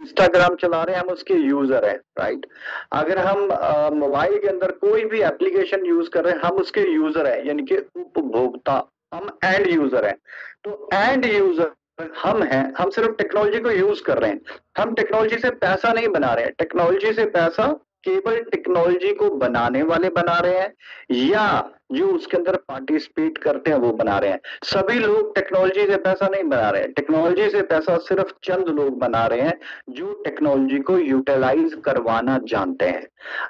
Instagram चला रहे हैं, हम उसके यूजर हैं, राइट। अगर हम मोबाइल के अंदर कोई भी एप्लीकेशन यूज कर रहे हैं, हम उसके यूजर हैं, यानी कि उपभोक्ता, हम एंड यूजर हैं। तो एंड यूजर हम हैं, हम सिर्फ टेक्नोलॉजी को यूज कर रहे हैं। हम टेक्नोलॉजी से पैसा नहीं बना रहे हैं, टेक्नोलॉजी से पैसा केवल टेक्नोलॉजी को बनाने वाले बना रहे हैं, या जो उसके अंदर पार्टिसिपेट करते हैं वो बना रहे हैं। सभी लोग टेक्नोलॉजी से पैसा नहीं बना रहे हैं, टेक्नोलॉजी से पैसा सिर्फ चंद लोग बना रहे हैं जो टेक्नोलॉजी को यूटिलाइज करवाना जानते हैं।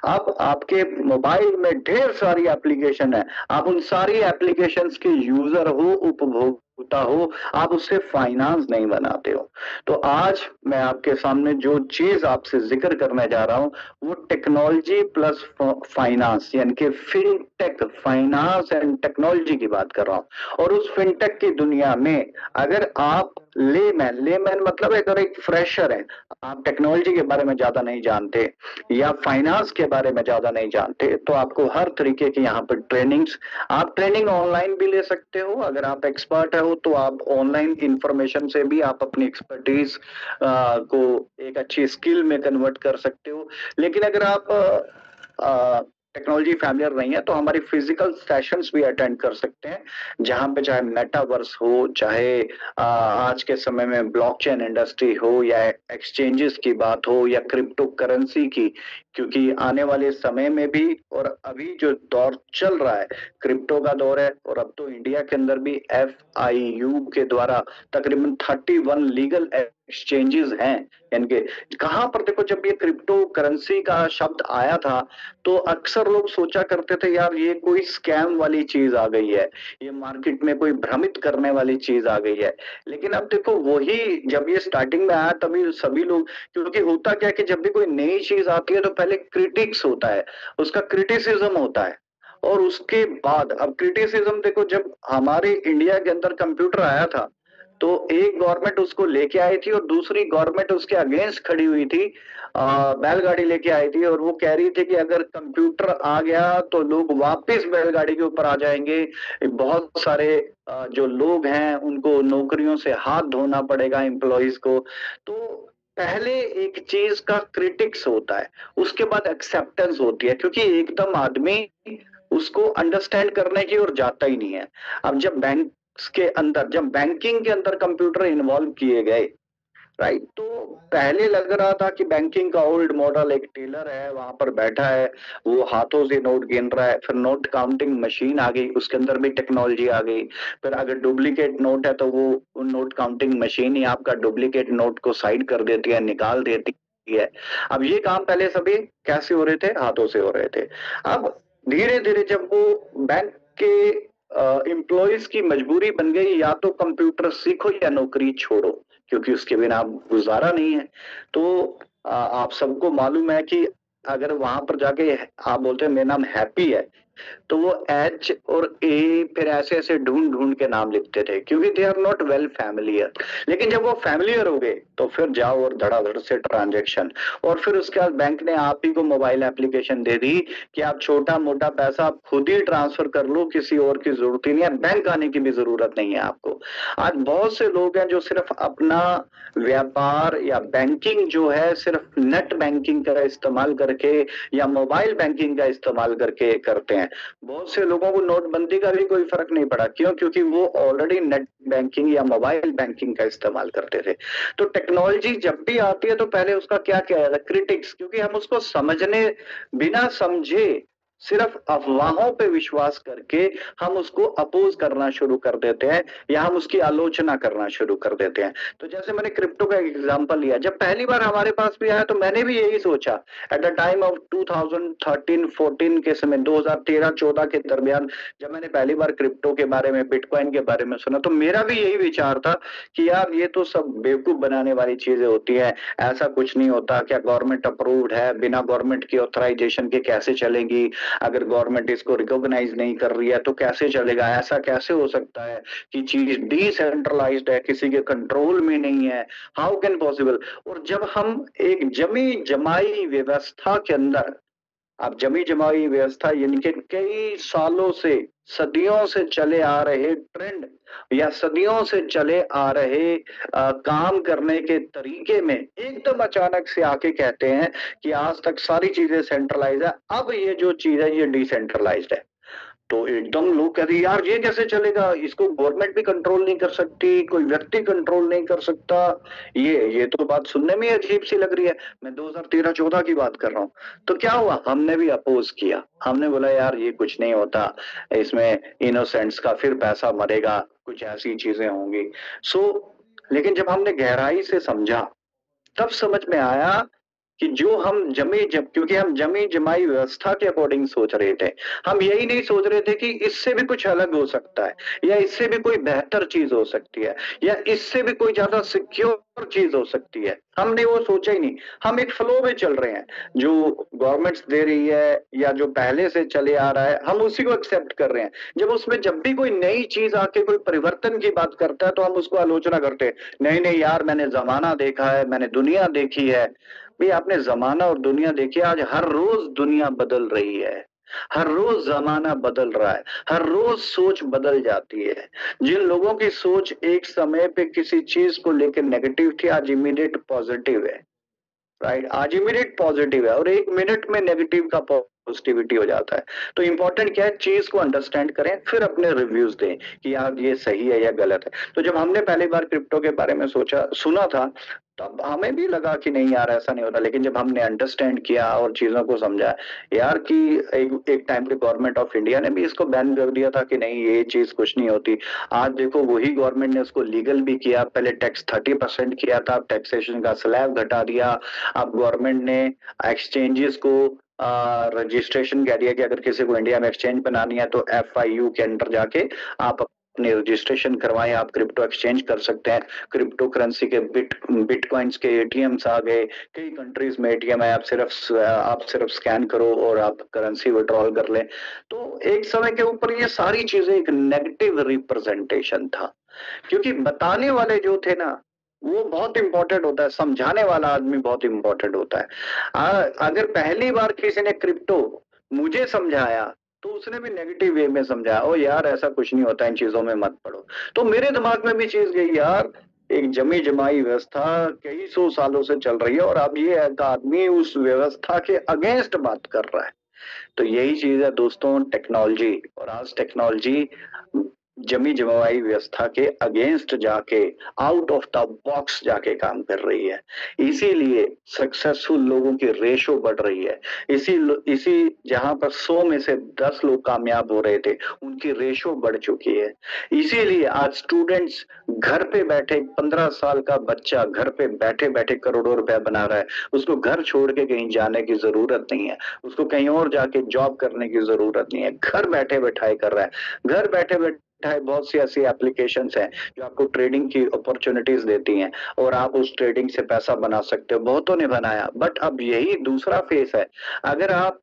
अब आपके मोबाइल में ढेर सारी एप्लीकेशन है, आप उन सारी एप्लीकेशंस के यूजर हो, उपभोक्ता हो, आप उससे फाइनेंस नहीं बनाते हो। तो आज मैं आपके सामने जो चीज आपसे जिक्र करने जा रहा हूं, वो टेक्नोलॉजी प्लस फाइनेंस, यानी कि फिनटेक, फाइनेंस एंड टेक्नोलॉजी की बात कर रहा हूं। और उस फिनटेक की दुनिया में अगर आप लेमैन मतलब अगर एक फ्रेशर है, आप टेक्नोलॉजी के बारे में ज्यादा नहीं जानते या फाइनेंस के बारे में ज्यादा नहीं जानते, तो आपको हर तरीके की यहाँ पर ट्रेनिंग्स, आप ट्रेनिंग ऑनलाइन भी ले सकते हो। अगर आप एक्सपर्ट हो तो आप ऑनलाइन इंफॉर्मेशन से भी आप अपनी एक्सपर्टीज को एक अच्छी स्किल में कन्वर्ट कर सकते हो। लेकिन अगर आप टेक्नोलॉजी फैमिलियर नहीं है तो हमारी फिजिकल सेशंस भी अटेंड कर सकते हैं, जहां पे चाहे मेटावर्स हो, चाहे आज के समय में ब्लॉकचेन इंडस्ट्री हो, या एक्सचेंजेस की बात हो, या क्रिप्टो करेंसी की। क्योंकि आने वाले समय में भी, और अभी जो दौर चल रहा है क्रिप्टो का दौर है, और अब तो इंडिया के अंदर भी FIU के द्वारा तकरीबन 31 लीगल एक्सचेंजेस हैं। यानी कि कहां पर देखो, जब ये क्रिप्टो करेंसी का शब्द आया था तो अक्सर लोग सोचा करते थे यार ये कोई स्कैम वाली चीज आ गई है, ये मार्केट में कोई भ्रमित करने वाली चीज आ गई है। लेकिन अब देखो, वही जब ये स्टार्टिंग में आया तभी सभी लोग, क्योंकि होता क्या है कि जब भी कोई नई चीज आती है तो पहले क्रिटिक्स होता है, उसका क्रिटिसिज्म होता है। और उसके बाद अब क्रिटिसिज्म देखो, जब हमारे इंडिया के अंदर कंप्यूटर आया था तो एक गवर्नमेंट उसको लेके आई थी और दूसरी गवर्नमेंट उसके अगेंस्ट खड़ी हुई थी, बैलगाड़ी लेके आई थी, और वो कह रही थी कि अगर कंप्यूटर आ गया तो लोग वापस बैलगाड़ी के ऊपर आ जाएंगे, बहुत सारे जो लोग हैं उनको नौकरियों से हाथ धोना पड़ेगा, एम्प्लॉयज को। तो पहले एक चीज का क्रिटिक्स होता है, उसके बाद एक्सेप्टेंस होती है, क्योंकि एकदम आदमी उसको अंडरस्टैंड करने की ओर जाता ही नहीं है। अब जब के अंदर, जब बैंकिंग के अंदर कंप्यूटर इन्वॉल्व किए गए, राइट, तो पहले लग रहा था कि बैंकिंग का ओल्ड मॉडल, एक टेलर है वहां पर बैठा है, वो हाथों से नोट गिन रहा है। फिर नोट काउंटिंग मशीन आ गई, उसके अंदर भी टेक्नोलॉजी आ गई। फिर अगर डुप्लीकेट नोट है तो वो नोट काउंटिंग मशीन ही आपका डुप्लीकेट नोट को साइड कर देती है, निकाल देती है। अब ये काम पहले सभी कैसे हो रहे थे, हाथों से हो रहे थे। अब धीरे धीरे जब वो बैंक के एम्प्लॉयज की मजबूरी बन गई, या तो कंप्यूटर सीखो या नौकरी छोड़ो, क्योंकि उसके बिना आप गुजारा नहीं है। तो आप सबको मालूम है कि अगर वहां पर जाके आप बोलते हैं मेरा नाम हैप्पी है, तो वो H और A फिर ऐसे ऐसे ढूंढ ढूंढ के नाम लिखते थे, क्योंकि they are not well familiar. लेकिन जब वो फैमिलियर हो गए तो फिर जाओ और धड़ाधड़ से ट्रांजेक्शन। और फिर उसके बाद बैंक ने आप ही को मोबाइल एप्लीकेशन दे दी कि आप छोटा मोटा पैसा आप खुद ही ट्रांसफर कर लो, किसी और की जरूरत ही नहीं है, बैंक आने की भी जरूरत नहीं है आपको। आज बहुत से लोग हैं जो सिर्फ अपना व्यापार या बैंकिंग जो है सिर्फ नेट बैंकिंग का इस्तेमाल करके या मोबाइल बैंकिंग का इस्तेमाल करके करते हैं। बहुत से लोगों को नोटबंदी का भी कोई फर्क नहीं पड़ा, क्यों? क्योंकि वो ऑलरेडी नेट बैंकिंग या मोबाइल बैंकिंग का इस्तेमाल करते थे। तो टेक्नोलॉजी जब भी आती है तो पहले उसका क्या किया जाता है, क्रिटिक्स, क्योंकि हम उसको समझने, बिना समझे सिर्फ अफवाहों पे विश्वास करके हम उसको अपोज करना शुरू कर देते हैं, या हम उसकी आलोचना करना शुरू कर देते हैं। तो जैसे मैंने क्रिप्टो का एग्जांपल लिया, जब पहली बार हमारे पास भी आया तो मैंने भी यही सोचा, एट द टाइम ऑफ 2013-14 के समय, 2013-14 के दरमियान जब मैंने पहली बार क्रिप्टो के बारे में, बिटकॉइन के बारे में सुना, तो मेरा भी यही विचार था कि यार ये तो सब बेवकूफ बनाने वाली चीजें होती है, ऐसा कुछ नहीं होता। क्या गवर्नमेंट अप्रूव्ड है? बिना गवर्नमेंट की ऑथराइजेशन के कैसे चलेगी? अगर गवर्नमेंट इसको रिकॉग्नाइज नहीं कर रही है तो कैसे चलेगा? ऐसा कैसे हो सकता है कि चीज डिसेंट्रलाइज्ड है, किसी के कंट्रोल में नहीं है? How can possible? और जब हम एक जमी जमाई व्यवस्था के अंदर, आप जमी जमाई व्यवस्था यानी कि कई सालों से सदियों से चले आ रहे ट्रेंड या सदियों से चले आ रहे काम करने के तरीके में एकदम अचानक से आके कहते हैं कि आज तक सारी चीजें सेंट्रलाइज है, अब ये जो चीज है ये डिसेंट्रलाइज्ड है। तो एकदम लोग कहते हैं यार ये कैसे चलेगा, इसको गवर्नमेंट भी कंट्रोल नहीं कर सकती, कोई व्यक्ति कंट्रोल नहीं कर सकता। ये तो बात सुनने में अजीब सी लग रही है। मैं 2013-14 की बात कर रहा हूँ। तो क्या हुआ, हमने भी अपोज किया, हमने बोला यार ये कुछ नहीं होता, इसमें इनोसेंट्स का फिर पैसा मरेगा, कुछ ऐसी चीजें होंगी। सो लेकिन जब हमने गहराई से समझा तब समझ में आया कि जो हम क्योंकि हम जमी जमाई व्यवस्था के अकॉर्डिंग सोच रहे थे, हम यही नहीं सोच रहे थे कि इससे भी कुछ अलग हो सकता है, या इससे भी कोई बेहतर चीज हो सकती है, या इससे भी कोई ज्यादा सिक्योर चीज हो सकती है। हमने वो सोचा ही नहीं। हम एक फ्लो में चल रहे हैं, जो गवर्नमेंट्स दे रही है या जो पहले से चले आ रहा है हम उसी को एक्सेप्ट कर रहे हैं। जब भी कोई नई चीज आके कोई परिवर्तन की बात करता है तो हम उसको आलोचना करते हैं, नहीं नहीं यार मैंने जमाना देखा है, मैंने दुनिया देखी है। भाई आपने जमाना और दुनिया देखी, आज हर रोज दुनिया बदल रही है, हर रोज जमाना बदल रहा है, हर रोज सोच बदल जाती है। जिन लोगों की सोच एक समय पे किसी चीज को लेकर नेगेटिव थी, आज इमीडिएट पॉजिटिव है। राइट, आज इमीडिएट पॉजिटिव है और एक मिनट में नेगेटिव का पॉजिटिविटी हो जाता है। तो इंपॉर्टेंट क्या है, चीज को अंडरस्टैंड करें फिर अपने रिव्यूज दें कि यार ये सही है या गलत है। तो जब हमने पहली बार क्रिप्टो के बारे में सुना था, तब हमें भी लगा कि नहीं यार ऐसा नहीं होता। लेकिन जब हमने अंडरस्टैंड किया और चीजों को समझा यार कि एक टाइम पे गवर्नमेंट ऑफ इंडिया ने भी इसको बैन कर दिया था कि नहीं ये चीज कुछ नहीं होती। आज देखो वही गवर्नमेंट ने उसको लीगल भी किया, पहले टैक्स 30% किया था, टैक्सेशन का स्लैब घटा दिया। अब गवर्नमेंट ने एक्सचेंजेस को रजिस्ट्रेशन कह दिया कि अगर किसी को इंडिया में एक्सचेंज बनानी है तो FIU के अंडर जाके आप अपने रजिस्ट्रेशन करवाएं, आप क्रिप्टो एक्सचेंज कर सकते हैं। क्रिप्टो करेंसी के बिटकॉइंस के ATMs आ गए, कई कंट्रीज में ATM है, आप सिर्फ स्कैन करो और आप करेंसी विड्रॉल कर लें। तो एक समय के ऊपर ये सारी चीजें एक नेगेटिव रिप्रेजेंटेशन था, क्योंकि बताने वाले जो थे ना वो बहुत इंपॉर्टेंट होता है, समझाने वाला आदमी बहुत इंपॉर्टेंट होता है। अगर पहली बार किसी ने क्रिप्टो मुझे समझाया तो उसने भी नेगेटिव वे में समझाया, ओ यार ऐसा कुछ नहीं होता, इन चीजों में मत पड़ो। तो मेरे दिमाग में भी चीज गई यार, एक जमी जमाई व्यवस्था कई सौ सालों से चल रही है और अब ये आदमी उस व्यवस्था के अगेंस्ट बात कर रहा है। तो यही चीज है दोस्तों, टेक्नोलॉजी। और आज टेक्नोलॉजी जमी जमाई व्यवस्था के अगेंस्ट जाके, आउट ऑफ द बॉक्स जाके काम कर रही है। इसीलिए सक्सेसफुल लोगों की रेशो बढ़ रही है। इसी जहां पर 100 में से 10 लोग कामयाब हो रहे थे, उनकी रेशो बढ़ चुकी है। इसीलिए आज स्टूडेंट्स घर पे बैठे, 15 साल का बच्चा घर पे बैठे बैठे करोड़ों रुपया बना रहा है। उसको घर छोड़ के कहीं जाने की जरूरत नहीं है, उसको कहीं और जाके जॉब करने की जरूरत नहीं है, घर बैठे बैठाए कर रहा है। घर बैठे बैठे बहुत सी ऐसी एप्लीकेशंस हैं जो आपको ट्रेडिंग की अपॉर्चुनिटीज देती हैं और आप उस ट्रेडिंग से पैसा बना सकते हो। बहुतों ने बनाया, बट अब यही दूसरा फेस है। अगर आप,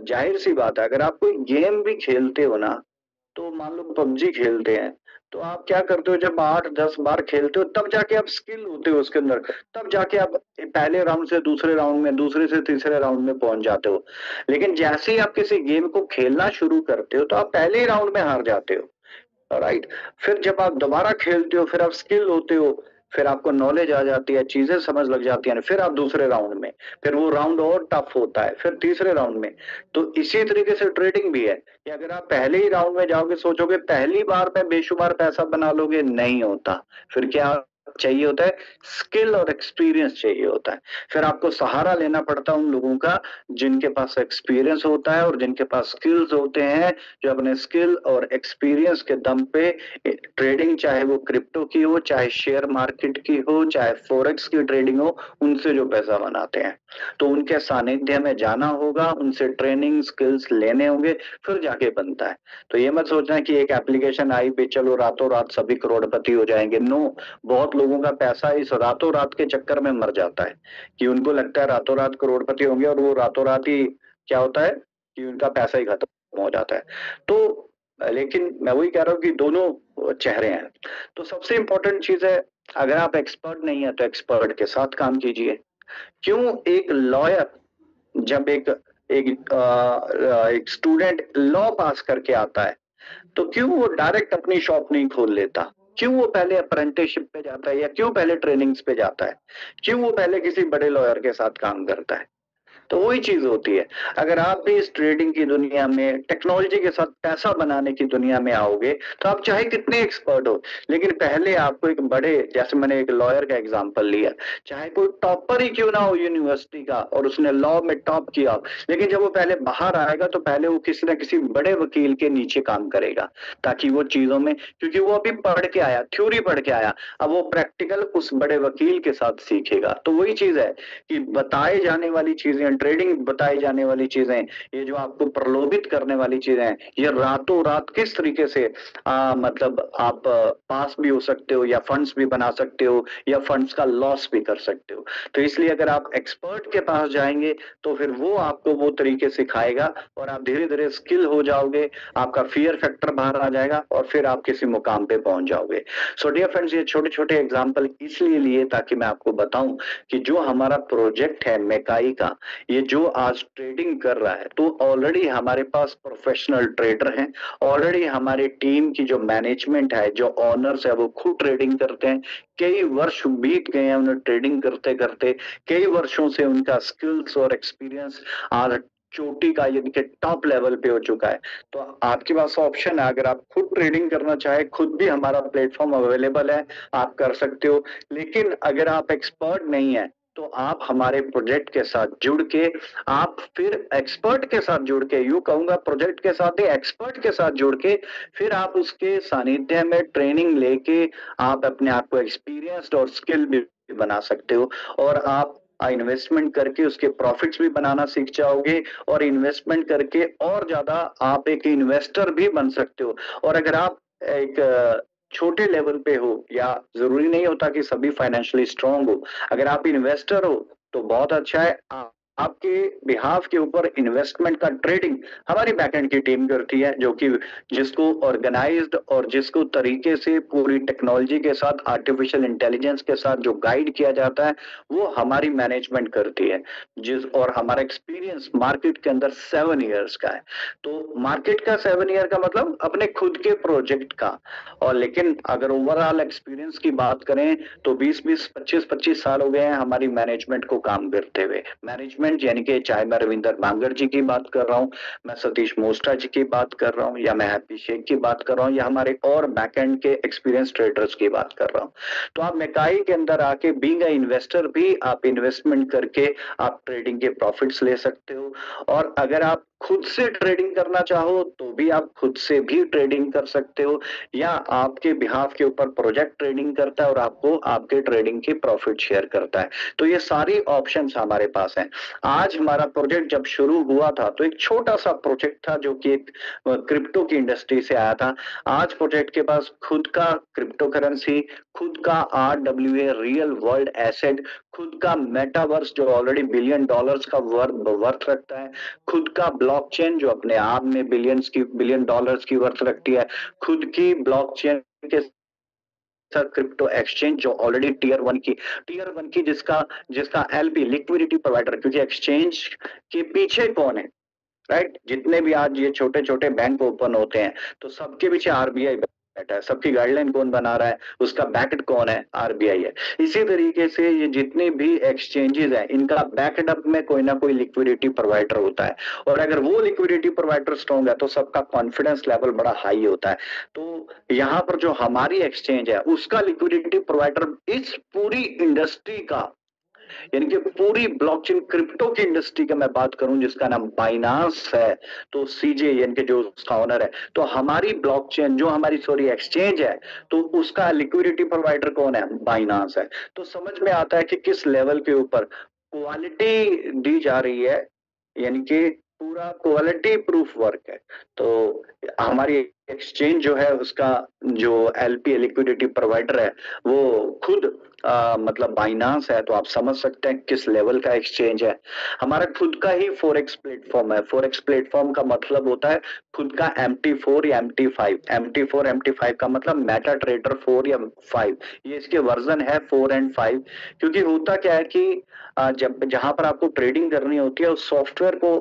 जाहिर सी बात है, अगर आप कोई गेम भी खेलते हो ना, तो मान लो PUBG खेलते हैं, तो आप क्या करते हो, जब 8-10 बार खेलते हो तब जाके आप स्किल होते हो उसके अंदर, तब जाके आप पहले राउंड से दूसरे राउंड में, दूसरे से तीसरे राउंड में पहुंच जाते हो। लेकिन जैसे ही आप किसी गेम को खेलना शुरू करते हो तो आप पहले ही राउंड में हार जाते हो। राइट, फिर जब आप दोबारा खेलते हो, फिर आप स्किल होते हो, फिर आपको नॉलेज आ जाती है, चीजें समझ लग जाती हैं, फिर आप दूसरे राउंड में, फिर वो राउंड और टफ होता है, फिर तीसरे राउंड में। तो इसी तरीके से ट्रेडिंग भी है कि अगर आप पहले ही राउंड में जाओगे, सोचोगे पहली बार में बेशुमार पैसा बना लोगे, नहीं होता। फिर क्या चाहिए होता है, स्किल और एक्सपीरियंस चाहिए होता है। फिर आपको सहारा लेना पड़ता है उन लोगों का जिनके पास एक्सपीरियंस होता है और जिनके पास स्किल्स होते हैं, जो अपने स्किल और एक्सपीरियंस के दम पे ट्रेडिंग, चाहे वो क्रिप्टो की हो, चाहे शेयर मार्केट की हो, चाहे फॉरेक्स की ट्रेडिंग हो, उनसे जो पैसा बनाते हैं। तो उनके सानिध्य में जाना होगा, उनसे ट्रेनिंग स्किल्स लेने होंगे, फिर जाके बनता है। तो ये मत सोचना कि एक एप्लीकेशन आई पे चलो रातों रात सभी करोड़पति हो जाएंगे। नो, बहुत लोगों का पैसा इस रातों रात के चक्कर में मर जाता है कि उनको लगता है रातों रात करोड़पति होंगे और वो रातों रात ही क्या होता है कि उनका पैसा ही खत्म हो जाता है। तो लेकिन मैं वही कह रहा हूँ कि दोनों चेहरे हैं। तो सबसे इंपॉर्टेंट चीज है, अगर आप एक्सपर्ट नहीं है तो एक्सपर्ट के साथ काम कीजिए। क्यों, एक लॉयर जब एक एक स्टूडेंट लॉ पास करके आता है तो क्यों वो डायरेक्ट अपनी शॉप नहीं खोल लेता? क्यों वो पहले अप्रेंटिसशिप पे जाता है, या क्यों पहले ट्रेनिंग्स पे जाता है? क्यों वो पहले किसी बड़े लॉयर के साथ काम करता है? तो वही चीज होती है। अगर आप भी इस ट्रेडिंग की दुनिया में, टेक्नोलॉजी के साथ पैसा बनाने की दुनिया में आओगे, तो आप चाहे कितने एक्सपर्ट हो, लेकिन पहले आपको एक बड़े, जैसे मैंने एक लॉयर का एग्जांपल लिया, चाहे कोई टॉपर ही क्यों ना हो यूनिवर्सिटी का और उसने लॉ में टॉप किया, लेकिन जब वो पहले बाहर आएगा तो पहले वो किसी ना किसी बड़े वकील के नीचे काम करेगा, ताकि वो चीजों में, क्योंकि वो अभी पढ़ के आया, थ्योरी पढ़ के आया, अब वो प्रैक्टिकल उस बड़े वकील के साथ सीखेगा। तो वही चीज है कि बताए जाने वाली चीजें, ट्रेडिंग बताई जाने वाली चीजें, ये जो आपको प्रलोभित करने वाली चीजें हैं, ये रातों रात किस तरीके से मतलब आप पास भी हो सकते हो, या फंड्स भी बना सकते हो, या फंड्स का लॉस भी कर सकते हो। तो इसलिए अगर आप एक्सपर्ट के पास जाएंगे तो फिर वो आपको वो तरीके सिखाएगा, और आप धीरे धीरे स्किल हो जाओगे, आपका फियर फैक्टर बाहर आ जाएगा, और फिर आप किसी मुकाम पे पहुंच जाओगे। सो डियर फ्रेंड्स, ये छोटे छोटे एग्जाम्पल इसलिए लिए ताकि मैं आपको बताऊं कि जो हमारा प्रोजेक्ट है मेकाई का, ये जो आज ट्रेडिंग कर रहा है, तो ऑलरेडी हमारे पास प्रोफेशनल ट्रेडर हैं, ऑलरेडी हमारी टीम की जो मैनेजमेंट है, जो ऑनर्स है, वो खुद ट्रेडिंग करते हैं। कई वर्ष बीत गए हैं उन्हें ट्रेडिंग करते करते, कई वर्षों से उनका स्किल्स और एक्सपीरियंस आज चोटी का, यानी कि टॉप लेवल पे हो चुका है। तो आपके पास ऑप्शन है, अगर आप खुद ट्रेडिंग करना चाहे, खुद भी हमारा प्लेटफॉर्म अवेलेबल है, आप कर सकते हो। लेकिन अगर आप एक्सपर्ट नहीं है, तो आप हमारे प्रोजेक्ट के साथ जुड़ के, आप फिर एक्सपर्ट के साथ जुड़ के, यूं कहूंगा प्रोजेक्ट के साथ ही एक्सपर्ट के साथ जुड़ के, फिर आप उसके सानिध्य में ट्रेनिंग लेके आप अपने आप को एक्सपीरियंस्ड और स्किल भी बना सकते हो, और आप इन्वेस्टमेंट करके उसके प्रॉफिट्स भी बनाना सीख जाओगे, और इन्वेस्टमेंट करके और ज्यादा आप एक इन्वेस्टर भी बन सकते हो। और अगर आप एक छोटे लेवल पे हो, या जरूरी नहीं होता कि सभी फाइनेंशियली स्ट्रांग हो, अगर आप इन्वेस्टर हो तो बहुत अच्छा है। आपके बिहाफ के ऊपर इन्वेस्टमेंट का ट्रेडिंग हमारी बैकएंड की टीम करती है, जो कि जिसको ऑर्गेनाइज्ड और जिसको तरीके से पूरी टेक्नोलॉजी के साथ, आर्टिफिशियल इंटेलिजेंस के साथ जो गाइड किया जाता है, वो हमारी मैनेजमेंट करती है। और हमारा एक्सपीरियंस मार्केट के अंदर 7 ईयर्स का है। तो मार्केट का 7 ईयर का मतलब अपने खुद के प्रोजेक्ट का। और लेकिन अगर ओवरऑल एक्सपीरियंस की बात करें तो 20-20, 25-25 साल हो गए हैं हमारी मैनेजमेंट को काम करते हुए। मैनेजमेंट यानी कि चाहे मैं रविंदर बांगर जी की बात कर रहा हूँ, मैं सतीश मोस्टा जी की बात कर रहा हूँ, या मैं हैप्पी शेख की बात कर रहा हूँ, या हमारे और बैकएंड के एक्सपीरियंस ट्रेडर्स की बात कर रहा हूँ। तो आप मेकाई के अंदर आके बीइंग अ इन्वेस्टर भी आप इन्वेस्टमेंट करके आप ट्रेडिंग के प्रॉफिट्स ले सकते हो। और अगर आप खुद से ट्रेडिंग करना चाहो तो भी आप खुद से भी ट्रेडिंग कर सकते हो, या आपके बिहाफ के ऊपर प्रोजेक्ट ट्रेडिंग करता है और आपको आपके ट्रेडिंग की प्रॉफिट शेयर करता है। तो ये सारी ऑप्शंस हमारे पास हैं। आज हमारा प्रोजेक्ट जब शुरू हुआ था तो एक छोटा सा प्रोजेक्ट था, जो कि एक क्रिप्टो की इंडस्ट्री से आया था। आज प्रोजेक्ट के पास खुद का क्रिप्टो करेंसी, खुद का RWA रियल वर्ल्ड एसेट, खुद का मेटावर्स जो ऑलरेडी $1 बिलियन का वर्थ रखता है, खुद का ब्लॉकचेन जो अपने आप में $1 बिलियन की वर्थ रखती है, खुद की ब्लॉकचेन के साथ क्रिप्टो एक्सचेंज जो ऑलरेडी टीयर वन की जिसका जिसका LP लिक्विडिटी प्रोवाइडर, क्योंकि एक्सचेंज के पीछे कौन है, राइट? जितने भी आज ये छोटे छोटे बैंक ओपन होते हैं, तो सबके पीछे RBI बैठा है। सबकी गाइडलाइन कौन बना रहा है, उसका बैकअप कौन है? RBI है। इसी तरीके से ये जितने भी एक्सचेंजेस हैं, इनका बैकअप में कोई ना कोई लिक्विडिटी प्रोवाइडर होता है, और अगर वो लिक्विडिटी प्रोवाइडर स्ट्रॉन्ग है तो सबका कॉन्फिडेंस लेवल बड़ा हाई होता है। तो यहाँ पर जो हमारी एक्सचेंज है, उसका लिक्विडिटी प्रोवाइडर इस पूरी इंडस्ट्री का, यानी कि पूरी ब्लॉकचेन क्रिप्टो की इंडस्ट्री का मैं बात करूं, जिसका नाम बाइनांस है, तो CJ यानी कि जो उसका ओनर है, तो हमारी ब्लॉकचेन जो हमारी सॉरी एक्सचेंज है, तो उसका लिक्विडिटी प्रोवाइडर कौन है? बाइनांस है। तो समझ में आता है कि किस लेवल के ऊपर क्वालिटी दी जा रही है, यानी कि पूरा क्वालिटी प्रूफ वर्क है। तो हमारी एक्सचेंज जो है, उसका जो LP लिक्विडिटी प्रोवाइडर है, वो खुद मतलब बाइनांस है। तो आप समझ सकते हैं किस लेवल का एक्सचेंज है। हमारा खुद का ही फॉरेक्स प्लेटफॉर्म है। फॉरेक्स प्लेटफॉर्म का मतलब होता है खुद का MT4 या MT5। MT4 MT5 का मतलब मेटा ट्रेडर 4 या 5। ये इसके वर्जन है 4 एंड 5। क्योंकि होता क्या है कि जब जहां पर आपको ट्रेडिंग करनी होती है, उस सॉफ्टवेयर को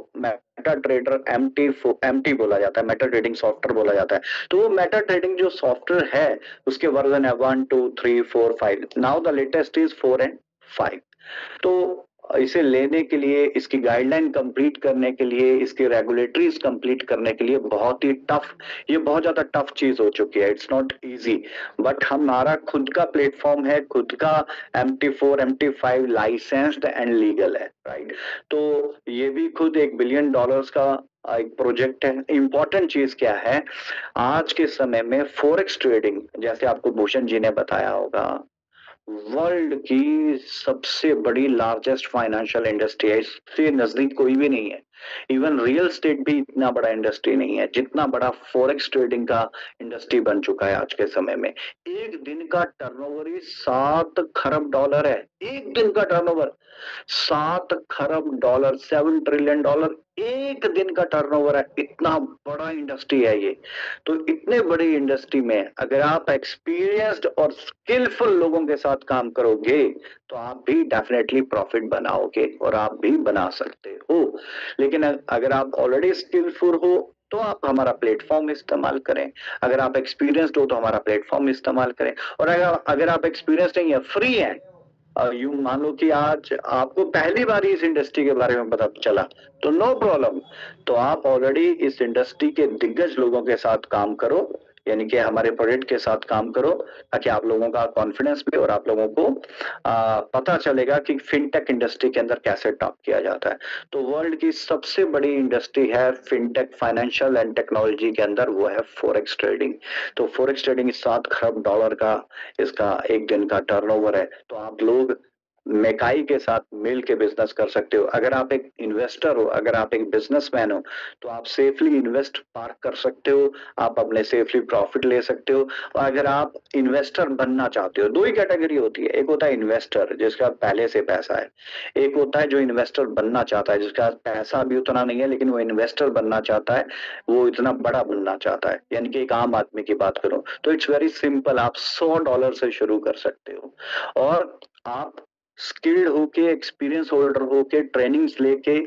मेटा ट्रेडर एमटी बोला जाता है, मेटा ट्रेडिंग सॉफ्टवेयर बोला जाता है। तो वो मेटा ट्रेडिंग जो सॉफ्टवेयर है उसके वर्जन है 1 2 3 4 5, now the latest is 4 and 5। तो इसे लेने के लिए, इसकी गाइडलाइन कंप्लीट करने के लिए, इसकी रेगुलेटरीज कंप्लीट करने के लिए बहुत ही टफ, ये बहुत ज्यादा टफ चीज हो चुकी है। इट्स नॉट इजी, बट हमारा खुद का प्लेटफॉर्म है, खुद का MT4 MT5 licensed and legal है, राइट। तो ये भी खुद $1 बिलियन का एक प्रोजेक्ट है। इंपॉर्टेंट चीज क्या है, आज के समय में फॉरेक्स ट्रेडिंग, जैसे आपको भूषण जी ने बताया होगा, वर्ल्ड की सबसे बड़ी लार्जेस्ट फाइनेंशियल इंडस्ट्री है। इससे नजदीक कोई भी नहीं है। इवन रियल स्टेट भी इतना बड़ा इंडस्ट्री नहीं है जितना बड़ा फॉरेक्स ट्रेडिंग का इंडस्ट्री बन चुका है आज के समय में। एक दिन का टर्नओवर ही $7 खरब है। एक दिन का टर्नओवर $7 खरब, $7 ट्रिलियन एक दिन का टर्नओवर है। इतना बड़ा इंडस्ट्री है ये। तो इतने बड़ी इंडस्ट्री में अगर आप एक्सपीरियंस्ड और स्किलफुल लोगों के साथ काम करोगे तो आप भी डेफिनेटली प्रॉफिट बनाओगे और आप भी बना सकते हो। लेकिन अगर आप ऑलरेडी स्किलफुल हो तो आप हमारा प्लेटफॉर्म इस्तेमाल करें, अगर आप एक्सपीरियंस्ड हो तो हमारा प्लेटफॉर्म इस्तेमाल करें, और अगर आप एक्सपीरियंस्ड नहीं है, फ्री है, यूं मान लो कि आज आपको पहली बार इस इंडस्ट्री के बारे में पता चला, तो नो प्रॉब्लम। तो आप ऑलरेडी इस इंडस्ट्री के दिग्गज लोगों के साथ काम करो, यानी कि हमारे प्रोजेक्ट के साथ काम करो, ताकि आप लोगों का कॉन्फिडेंस भी और आप लोगों को पता चलेगा कि फिनटेक इंडस्ट्री के अंदर कैसे टॉप किया जाता है। तो वर्ल्ड की सबसे बड़ी इंडस्ट्री है फिनटेक, फाइनेंशियल एंड टेक्नोलॉजी के अंदर, वो है फॉरेक्स ट्रेडिंग। तो फॉरेक्स ट्रेडिंग $7 खरब का इसका एक दिन का टर्नओवर है। तो आप लोग मैकाई के साथ मिल के बिजनेस कर सकते हो। अगर आप एक इन्वेस्टर हो, अगर आप एक बिजनेसमैन हो, तो आप सेफली इन्वेस्ट पार्क कर सकते हो, आप अपने सेफली प्रॉफिट ले सकते हो। और अगर आप इन्वेस्टर बनना चाहते हो, दो ही कैटेगरी होती है, एक होता है इन्वेस्टर जिसका पहले से पैसा है, एक होता है जो इन्वेस्टर बनना चाहता है जिसका पैसा भी उतना नहीं है लेकिन वो इन्वेस्टर बनना चाहता है, वो इतना बड़ा बनना चाहता है। यानी कि एक आम आदमी की बात करूं तो इट्स वेरी सिंपल, आप $100 से शुरू कर सकते हो और आप स्किल्ड होके, एक्सपीरियंस होल्डर होके, ट्रेनिंग्स लेके,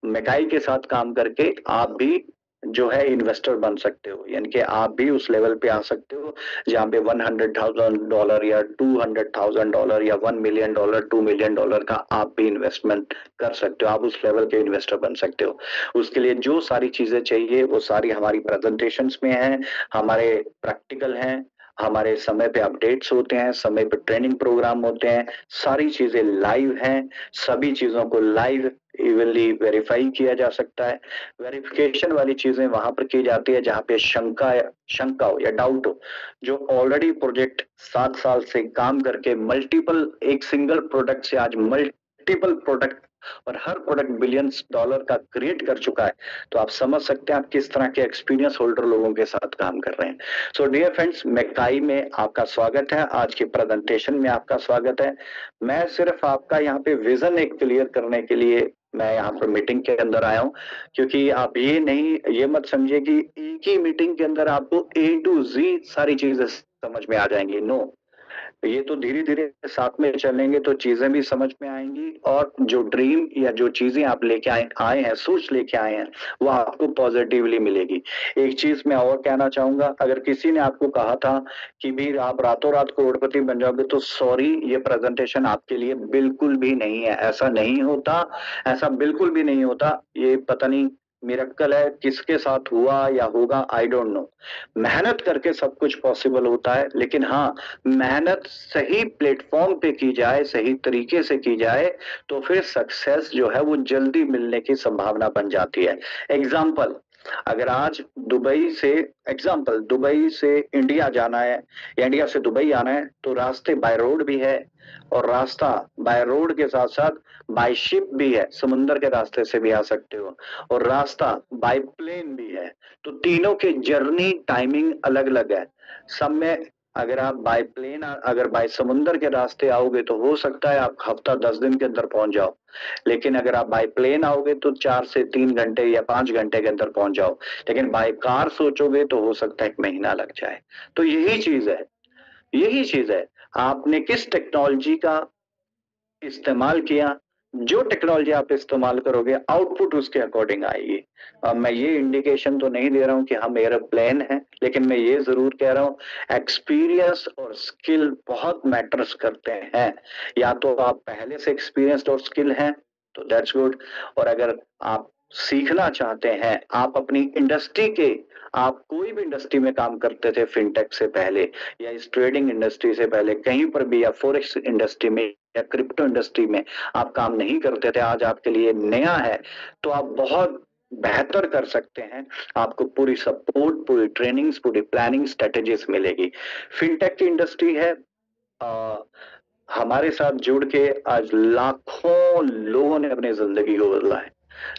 मैकाई के साथ काम करके आप भी जो है इन्वेस्टर बन सकते हो। यानी कि आप भी उस लेवल पे आ सकते हो जहाँ पे $100,000 या $200,000 या $1 मिलियन, $2 मिलियन का आप भी इन्वेस्टमेंट कर सकते हो। आप उस लेवल के इन्वेस्टर बन सकते हो। उसके लिए जो सारी चीजें चाहिए वो सारी हमारी प्रेजेंटेशंस में है, हमारे प्रैक्टिकल हैं, हमारे समय पे अपडेट्स होते हैं, समय पे ट्रेनिंग प्रोग्राम होते हैं, सारी चीजें लाइव हैं, सभी चीजों को लाइव इवनली वेरीफाई किया जा सकता है। वेरिफिकेशन वाली चीजें वहां पर की जाती है जहां पे शंका हो या डाउट हो। जो ऑलरेडी प्रोजेक्ट 7 साल से काम करके मल्टीपल, एक सिंगल प्रोडक्ट से आज मल्टीपल प्रोडक्ट और हर प्रोडक्ट $बिलियंस का क्रिएट कर चुका है, तो आप समझ सकते हैं आप किस तरह के एक्सपीरियंस होल्डर लोगों के साथ काम कर रहे हैं। सो डियर फ्रेंड्स, मैकाई में आपका स्वागत है, आज की प्रेजेंटेशन में आपका स्वागत है। मैं सिर्फ आपका यहाँ पे विजन एक क्लियर करने के लिए मैं यहाँ पर मीटिंग के अंदर आया हूँ, क्योंकि आप ये मत समझिए कि एक ही मीटिंग के अंदर आपको A to Z सारी चीजें समझ में आ जाएंगी। नो, ये तो धीरे धीरे साथ में चलेंगे तो चीजें भी समझ में आएंगी, और जो ड्रीम या जो चीजें आप लेके आए हैं, सोच लेके आए हैं, वो आपको पॉजिटिवली मिलेगी। एक चीज मैं और कहना चाहूंगा, अगर किसी ने आपको कहा था कि भी आप रातों रात करोड़पति बन जाओगे, तो सॉरी, ये प्रेजेंटेशन आपके लिए बिल्कुल भी नहीं है। ऐसा नहीं होता, ऐसा बिल्कुल भी नहीं होता। ये पता नहीं मिरेकल है, किसके साथ हुआ या होगा, आई डोंट नो। मेहनत करके सब कुछ पॉसिबल होता है, लेकिन हाँ, मेहनत सही प्लेटफॉर्म पे की जाए, सही तरीके से की जाए, तो फिर सक्सेस जो है वो जल्दी मिलने की संभावना बन जाती है। एग्जाम्पल, अगर आज दुबई से इंडिया जाना है या इंडिया से दुबई आना है, तो रास्ते बाय रोड भी है, और रास्ता बाय रोड के साथ साथ बाय शिप भी है, समुद्र के रास्ते से भी आ सकते हो, और रास्ता बाय प्लेन भी है। तो तीनों के जर्नी टाइमिंग अलग अलग है। सब में अगर आप बाय प्लेन, अगर बाय समुद्र के रास्ते आओगे तो हो सकता है आप हफ्ता 10 दिन के अंदर पहुंच जाओ, लेकिन अगर आप बाय प्लेन आओगे तो 4 से 3 घंटे या 5 घंटे के अंदर पहुंच जाओ, लेकिन बाय कार सोचोगे तो हो सकता है 1 महीना लग जाए। तो यही चीज है, आपने किस टेक्नोलॉजी का इस्तेमाल किया, जो टेक्नोलॉजी आप इस्तेमाल करोगे आउटपुट उसके अकॉर्डिंग आएगी। मैं ये इंडिकेशन तो नहीं दे रहा हूँ कि हम एरोप्लेन हैं, लेकिन मैं ये जरूर कह रहा हूँ एक्सपीरियंस और स्किल बहुत मैटर्स करते हैं। या तो आप पहले से एक्सपीरियंस्ड और स्किल हैं तो दैट्स गुड, और अगर आप सीखना चाहते हैं, आप अपनी इंडस्ट्री के, आप कोई भी इंडस्ट्री में काम करते थे फिनटेक से पहले या इस ट्रेडिंग इंडस्ट्री से पहले कहीं पर भी, या फॉरेक्स इंडस्ट्री में या क्रिप्टो इंडस्ट्री में आप काम नहीं करते थे, आज आपके लिए नया है, तो आप बहुत बेहतर कर सकते हैं। आपको पूरी सपोर्ट, पूरी ट्रेनिंग्स, पूरी प्लानिंग स्ट्रेटेजीज मिलेगी। फिनटेक की इंडस्ट्री है, आ, हमारे साथ जुड़ के आज लाखों लोगों ने अपनी जिंदगी को बदला है,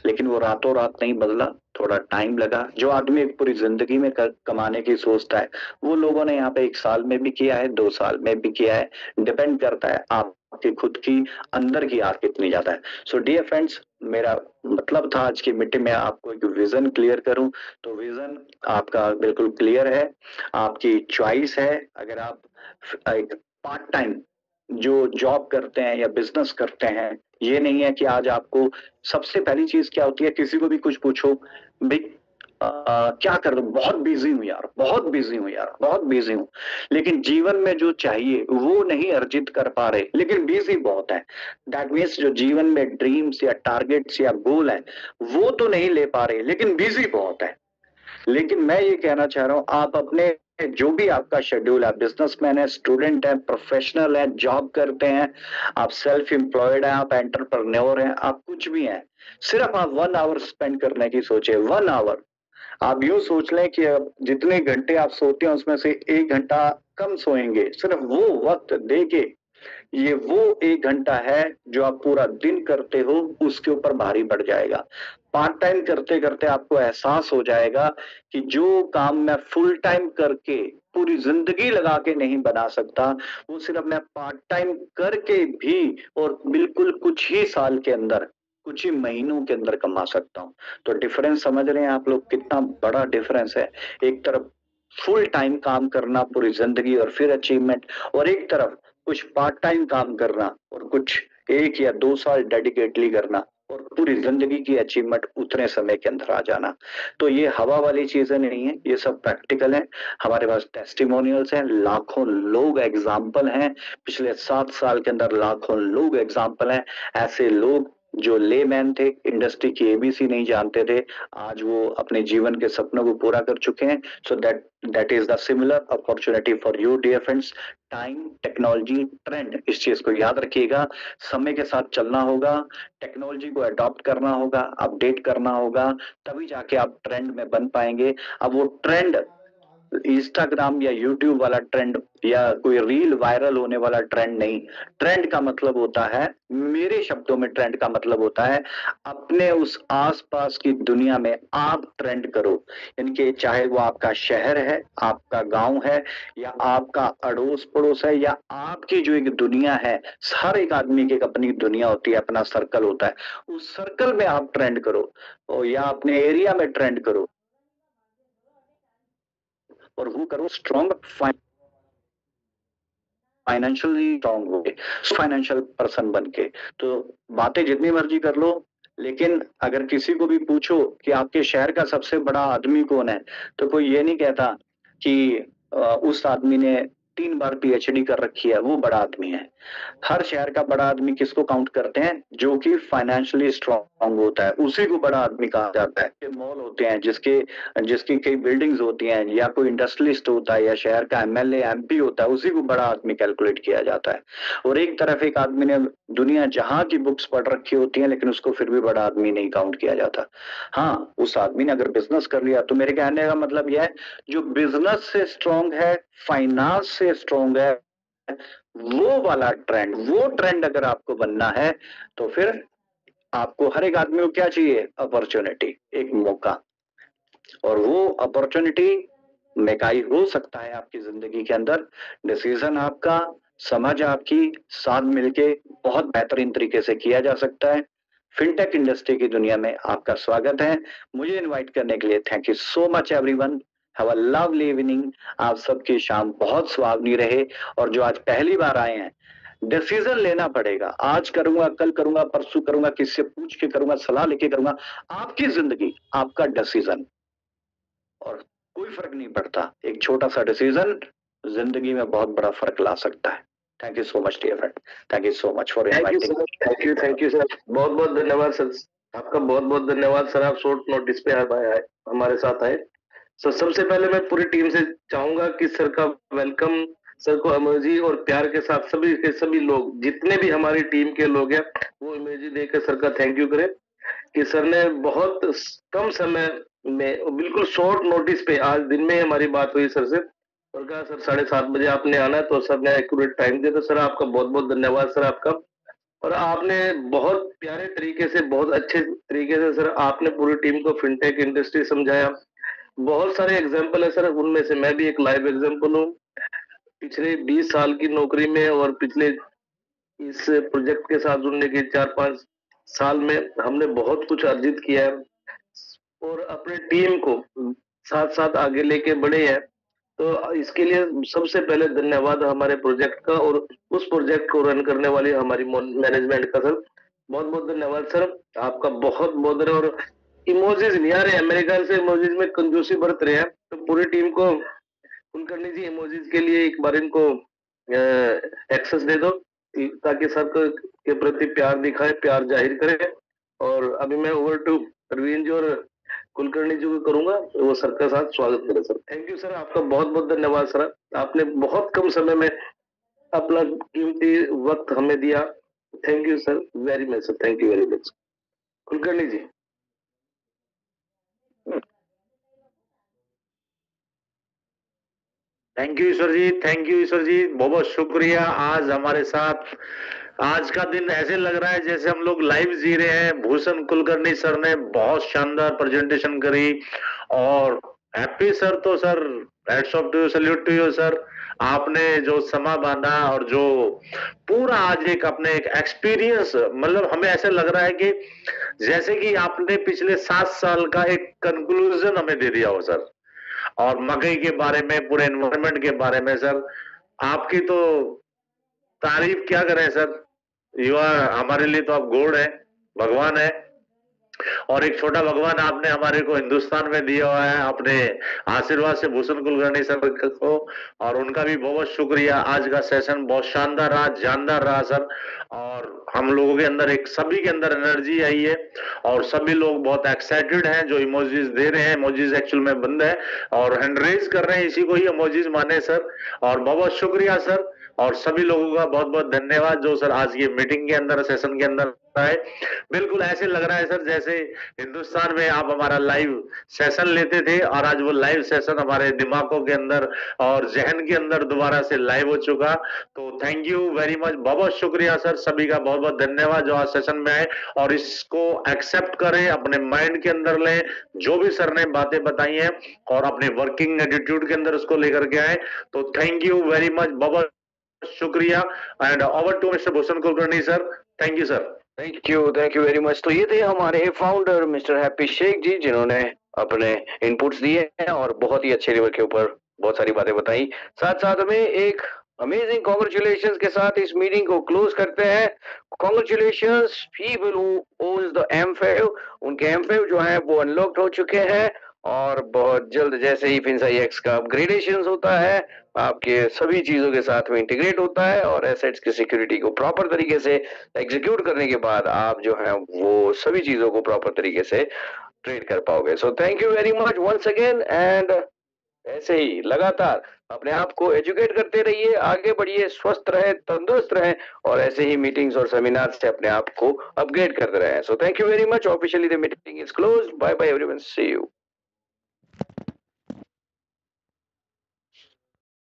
लेकिन वो रातों रात नहीं बदला, थोड़ा टाइम लगा। जो आदमी एक पूरी जिंदगी में कमाने की सोचता है, वो लोगों ने यहाँ पे 1 साल में भी किया है, 2 साल में भी किया है। डिपेंड करता है आपकी खुद की अंदर की आग कितनी ज्यादा है। सो डियर फ्रेंड्स, मेरा मतलब था आज की मीटिंग में आपको एक विजन क्लियर करूं। तो विजन आपका बिल्कुल क्लियर है, आपकी चॉइस है। अगर आप एक पार्ट टाइम जो जॉब करते हैं या बिजनेस करते हैं, ये नहीं है कि आज आपको, सबसे पहली चीज क्या होती है, किसी को भी कुछ पूछो भाई क्या कर रहे हो, बहुत बिजी हूँ यार, बहुत बिजी हूँ यार, बहुत बिजी हूँ, लेकिन जीवन में जो चाहिए वो नहीं अर्जित कर पा रहे, लेकिन बिजी बहुत है। दैट मीन्स जो जीवन में ड्रीम्स या टारगेट्स या गोल है वो तो नहीं ले पा रहे, लेकिन बिजी बहुत है। लेकिन मैं ये कहना चाह रहा हूं, आप अपने जो भी आपका शेड्यूल है, बिजनेसमैन है, स्टूडेंट है, प्रोफेशनल है, जॉब करते हैं, आप सेल्फ एम्प्लॉयड हैं, आप एंटरप्रेन्योर हैं, आप कुछ भी हैं, सिर्फ आप 1 आवर स्पेंड करने की सोचे। 1 आवर आप यूं सोच लें कि अब जितने घंटे आप सोते हैं उसमें से 1 घंटा कम सोएंगे, सिर्फ वो वक्त दे के, ये वो 1 घंटा है जो आप पूरा दिन करते हो उसके ऊपर भारी पड़ जाएगा। पार्ट टाइम करते करते आपको एहसास हो जाएगा कि जो काम मैं फुल टाइम करके पूरी जिंदगी लगा के नहीं बना सकता, वो सिर्फ मैं पार्ट टाइम करके भी और बिल्कुल कुछ ही साल के अंदर, कुछ ही महीनों के अंदर कमा सकता हूँ। तो डिफरेंस समझ रहे हैं आप लोग, कितना बड़ा डिफरेंस है। एक तरफ फुल टाइम काम करना पूरी जिंदगी और फिर अचीवमेंट, और एक तरफ कुछ पार्ट टाइम काम करना और कुछ 1 या 2 साल डेडिकेटली करना और पूरी जिंदगी की अचीवमेंट उतने समय के अंदर आ जाना। तो ये हवा वाली चीजें नहीं है, ये सब प्रैक्टिकल है। हमारे पास टेस्टिमोनियल्स हैं, लाखों लोग एग्जाम्पल हैं, पिछले 7 साल के अंदर लाखों लोग एग्जाम्पल हैं। ऐसे लोग जो लेमैन थे, इंडस्ट्री की एबीसी नहीं जानते थे, आज वो अपने जीवन के सपनों को पूरा कर चुके हैं। So that is the similar opportunity for you dear friends. Time, technology, trend, इस चीज को याद रखिएगा। समय के साथ चलना होगा, टेक्नोलॉजी को अडॉप्ट करना होगा, अपडेट करना होगा, तभी जाके आप ट्रेंड में बन पाएंगे। अब वो ट्रेंड इंस्टाग्राम या यूट्यूब वाला ट्रेंड या कोई रील वायरल होने वाला ट्रेंड नहीं। ट्रेंड का मतलब होता है, मेरे शब्दों में ट्रेंड का मतलब होता है, अपने उस आसपास की दुनिया में आप ट्रेंड करो। यानी कि चाहे वो आपका शहर है, आपका गांव है, या आपका अड़ोस पड़ोस है, या आपकी जो एक दुनिया है, हर एक आदमी की एक अपनी दुनिया होती है, अपना सर्कल होता है, उस सर्कल में आप ट्रेंड करो, या अपने एरिया में ट्रेंड करो, और वो करो स्ट्रॉन्ग, फाइनेंशियली स्ट्रांग हो गए, फाइनेंशियल पर्सन बन के। तो बातें जितनी मर्जी कर लो, लेकिन अगर किसी को भी पूछो कि आपके शहर का सबसे बड़ा आदमी कौन है, तो कोई ये नहीं कहता कि उस आदमी ने 3 बार पीएचडी कर रखी है, वो बड़ा आदमी है। हर शहर का बड़ा आदमी किसको काउंट करते हैं, जो कि फाइनेंशियली स्ट्रांग होता है, उसी को बड़ा आदमी कहा जाता है। मॉल होते हैं जिसके जिसकी कई बिल्डिंग्स होती हैं, या कोई इंडस्ट्रियलिस्ट होता है, या शहर का एमएलए एमपी होता है, उसी को बड़ा आदमी कैलकुलेट किया जाता है। और एक तरफ एक आदमी ने दुनिया जहां की बुक्स पढ़ रखी होती हैं, लेकिन उसको फिर भी बड़ा आदमी नहीं काउंट किया जाता। हाँ, उस आदमी ने अगर बिजनेस कर लिया, तो मेरे कहने का मतलब यह है, जो बिजनेस से स्ट्रांग है, फाइनेंस से स्ट्रांग है, वो वाला ट्रेंड, वो ट्रेंड अगर आपको बनना है, तो फिर आपको, हर एक आदमी को क्या चाहिए, अपॉर्चुनिटी, एक मौका। और वो अपॉर्चुनिटी मेकाई हो सकता है आपकी जिंदगी के अंदर, डिसीजन आपका, समझ आपकी, साथ मिलके बहुत बेहतरीन तरीके से किया जा सकता है। फिनटेक इंडस्ट्री की दुनिया में आपका स्वागत है। मुझे इनवाइट करने के लिए thank you so much everyone. Have a lovely evening. आप सबकी शाम बहुत सुहावनी रहे। और जो आज पहली बार आए हैं, डिसीजन लेना पड़ेगा। आज करूंगा, कल करूंगा, परसों करूंगा, किससे पूछ के करूंगा, सलाह लेके करूंगा। आपकी जिंदगी, आपका डिसीजन, और कोई फर्क नहीं पड़ता। एक छोटा सा डिसीजन जिंदगी में बहुत बड़ा फर्क ला सकता है। Thank you so much dear friend, thank you so much for thank you inviting. Sir, thank you sir, बहुत बहुत धन्यवाद सर, आपका बहुत बहुत धन्यवाद सर, आप शॉर्ट नोटिस पे हमारे साथ आए। सर सबसे पहले मैं पूरी टीम से चाहूंगा कि सर का वेलकम, सर को इमोजी और प्यार के साथ सभी के सभी लोग, जितने भी हमारी टीम के लोग हैं, वो इमोजी देकर सर का थैंक यू करें कि सर ने बहुत कम समय में, बिल्कुल शॉर्ट नोटिस पे, आज दिन में हमारी बात हुई सर से, और कहा सर 7:30 बजे आपने आना है, तो सर ने एक्यूरेट टाइम दिया। तो सर आपका बहुत बहुत धन्यवाद सर आपका। और आपने बहुत प्यारे तरीके से, बहुत अच्छे तरीके से सर आपने पूरी टीम को फिनटेक इंडस्ट्री समझाया। बहुत सारे एग्जाम्पल है सर, उनमें से मैं भी एक लाइव एग्जाम्पल हूँ। पिछले 20 साल की नौकरी में और पिछले इस प्रोजेक्ट के साथ जुड़ने के 4-5 साल में हमने बहुत कुछ अर्जित किया है और अपने टीम को साथ साथ आगे लेके बढ़े हैं। तो इसके लिए सबसे पहले धन्यवाद हमारे प्रोजेक्ट का और उस प्रोजेक्ट को रन करने वाली हमारी मैनेजमेंट का सर, बहुत बहुत धन्यवाद सर आपका, बहुत बहुत। और इमोजीज नहीं आ रहे हैं मेरे ख्याल से, इमोजीज में कंजूसी बरत रहे हैं, तो पूरी टीम को कुलकर्णी जी इमोजीज के लिए एक बार इनको एक्सेस दे दो, ताकि सर के प्रति प्यार दिखाए, प्यार जाहिर करें। और अभी मैं ओवर टू रवीन जी और कुलकर्णी जी को करूंगा, वो सर का साथ स्वागत करें सर। थैंक यू सर, आपका बहुत बहुत धन्यवाद सर, आपने बहुत कम समय में अपना कीमती वक्त हमें दिया। Thank you sir very much sir, thank you very much. Kulkarni ji. Thank you Ishwar ji, thank you Ishwar ji, बहुत बहुत शुक्रिया। आज हमारे साथ, आज का दिन ऐसे लग रहा है जैसे हम लोग लाइव जी रहे हैं। भूषण कुलकर्णी सर ने बहुत शानदार प्रेजेंटेशन करी, और हैप्पी सर, तो sir hats off to you, salute to you sir. आपने जो समा बांधा और जो पूरा आज एक अपने एक एक्सपीरियंस, मतलब हमें ऐसा लग रहा है कि जैसे कि आपने पिछले 7 साल का एक कंक्लूजन हमें दे दिया हो सर। और मकई के बारे में, पूरे एनवायरनमेंट के बारे में सर, आपकी तो तारीफ क्या करें सर। युवा हमारे लिए तो आप गॉड है, भगवान है। और एक छोटा भगवान आपने हमारे को हिंदुस्तान में दिया हुआ है अपने आशीर्वाद से, भूषण कुलकर्णी सर को, और उनका भी बहुत बहुत शुक्रिया। आज का सेशन बहुत शानदार रहा, जानदार रहा सर। और हम लोगों के अंदर एक, सभी के अंदर एनर्जी आई है, और सभी लोग बहुत एक्साइटेड हैं। जो इमोजीज दे रहे हैं, इमोजीज एक्चुअल में बंद है, और हैंड रेज कर रहे हैं, इसी को ही इमोजीज माने सर। और बहुत बहुत शुक्रिया सर, और सभी लोगों का बहुत बहुत धन्यवाद जो सर आज ये मीटिंग के अंदर, सेशन के अंदर आए। बिल्कुल ऐसे लग रहा है सर जैसे हिंदुस्तान में आप हमारा लाइव सेशन लेते थे, और आज वो लाइव सेशन हमारे दिमागों के अंदर और जहन के अंदर दोबारा से लाइव हो चुका। तो थैंक यू वेरी मच, बहुत बहुत शुक्रिया सर, सभी का बहुत बहुत धन्यवाद जो आज सेशन में आए और इसको एक्सेप्ट करें, अपने माइंड के अंदर लें जो भी सर ने बातें बताई हैं, और अपने वर्किंग एटीट्यूड के अंदर उसको लेकर के आए। तो थैंक यू वेरी मच, बहुत शुक्रिया। And over to mister Bhushan Kulkarni sir, thank you sir. Thank you very much. तो ये थे हमारे founder mister Happy Shaikh ji, जिन्होंने अपने इनपुट्स दिए हैं और बहुत ही अच्छे लेवल के ऊपर बहुत सारी बातें बताई। साथ साथ में एक अमेजिंग कॉन्ग्रेचुलेशन के साथ इस मीटिंग को क्लोज करते हैं। Congratulation people who owns the M5, उनके M5 जो है वो अनलॉक्ड हो चुके हैं, और बहुत जल्द जैसे ही FinSci-X का अपग्रेडेशन होता है, आपके सभी चीजों के साथ में इंटीग्रेट होता है, और एसेट्स की सिक्योरिटी को प्रॉपर तरीके से एग्जीक्यूट करने के बाद आप जो है वो सभी चीजों को प्रॉपर तरीके से ट्रेड कर पाओगे। So thank you very much once again, and ऐसे ही लगातार अपने आप को एजुकेट करते रहिए, आगे बढ़िए, स्वस्थ रहे, तंदुरुस्त रहे, और ऐसे ही मीटिंग्स और सेमिनार से अपने आप को अपग्रेड करते रहे। So thank you very much. Officially the meeting is closed. Bye bye everyone, see you.